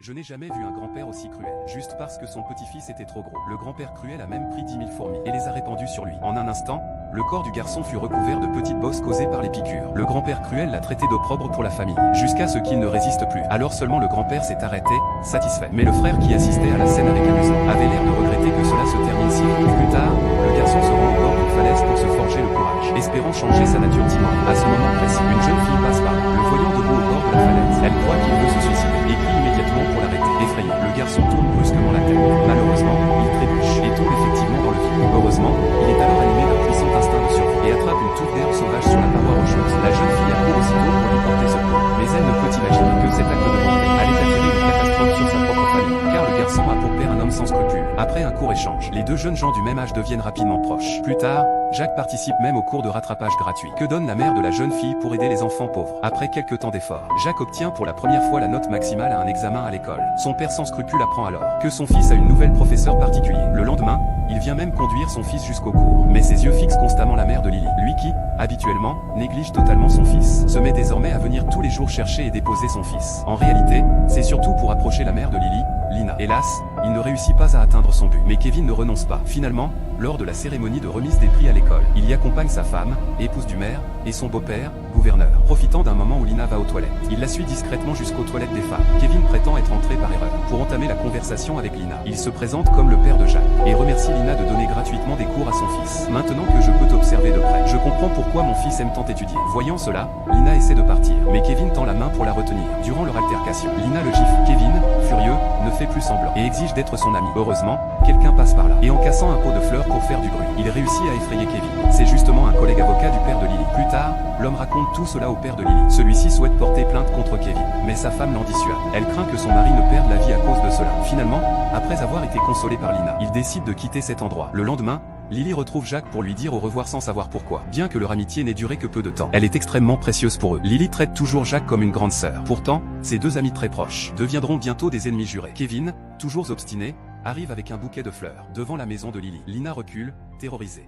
Je n'ai jamais vu un grand-père aussi cruel, juste parce que son petit-fils était trop gros. Le grand-père cruel a même pris 10 000 fourmis et les a répandues sur lui. En un instant, le corps du garçon fut recouvert de petites bosses causées par les piqûres. Le grand-père cruel l'a traité d'opprobre pour la famille, jusqu'à ce qu'il ne résiste plus. Alors seulement le grand-père s'est arrêté, satisfait. Mais le frère qui assistait à la scène avec amusement avait l'air de regretter que cela se termine si vite. Plus tard, le garçon se rend au bord d'une falaise pour se forger le courage, espérant changer sa nature timide. À ce moment précis, une jeune fille passe par là. Le voyant debout au bord de la falaise, elle croit qu'il veut se suicider et crie immédiatement pour l'arrêter. Effrayé, le garçon tourne brusquement la tête. Malheureusement, il trébuche et tombe effectivement dans le vide. Heureusement, il est alors animé d'un puissant instinct de survie et attrape une touffe d'herbe sauvage sur la paroi rocheuse. La jeune fille accourt aussitôt pour lui porter secours, mais elle ne peut imaginer que cet acte de bonté allait attirer une catastrophe sur sa propre famille, car le garçon a pour père un homme sans scrupules. Après un court échange, les deux jeunes gens du même âge deviennent rapidement proches. Plus tard, Jacques participe même au cours de rattrapage gratuit que donne la mère de la jeune fille pour aider les enfants pauvres. Après quelques temps d'efforts, Jacques obtient pour la première fois la note maximale à un examen à l'école. Son père sans scrupule apprend alors que son fils a une nouvelle professeure particulière. Le lendemain, il vient même conduire son fils jusqu'au cours. Mais ses yeux fixent constamment la mère de Lily. Lui qui, habituellement, néglige totalement son fils, se met désormais à venir tous les jours chercher et déposer son fils. En réalité, c'est surtout pour approcher la mère de Lily, Lina. Hélas, il ne réussit pas à atteindre son but. Mais Kevin ne renonce pas. Finalement, lors de la cérémonie de remise des prix à l'école, il y accompagne sa femme, épouse du maire, et son beau-père, gouverneur. Profitant d'un moment où Lina va aux toilettes, il la suit discrètement jusqu'aux toilettes des femmes. Kevin prétend être entré par erreur. Pour entamer la conversation avec Lina, il se présente comme le père de Jacques, et remercie Lina de donner gratuitement des cours à son fils. Maintenant que je peux t'observer de près, je comprends pourquoi mon fils aime tant étudier. Voyant cela, Lina essaie de partir, mais Kevin tend la main pour la retenir. Durant leur altercation, Lina le gifle. Kevin, furieux, ne fait plus semblant, et exige d'être son ami. Heureusement, quelqu'un passe par là, et en cassant un pot de fleurs pour faire du bruit, il réussit à effrayer Kevin. C'est justement un collègue avocat du père de Lily. Plus tard, l'homme raconte tout cela au père de Lily. Celui-ci souhaite porter plainte contre Kevin, mais sa femme l'en dissuade. Elle craint que son mari ne perde la vie à cause de cela. Finalement, après avoir été consolé par Lina, il décide de quitter cet endroit. Le lendemain, Lily retrouve Jacques pour lui dire au revoir sans savoir pourquoi. Bien que leur amitié n'ait duré que peu de temps, elle est extrêmement précieuse pour eux. Lily traite toujours Jacques comme une grande sœur. Pourtant, ces deux amis très proches deviendront bientôt des ennemis jurés. Kevin, toujours obstiné, arrive avec un bouquet de fleurs devant la maison de Lily. Lina recule, terrorisée.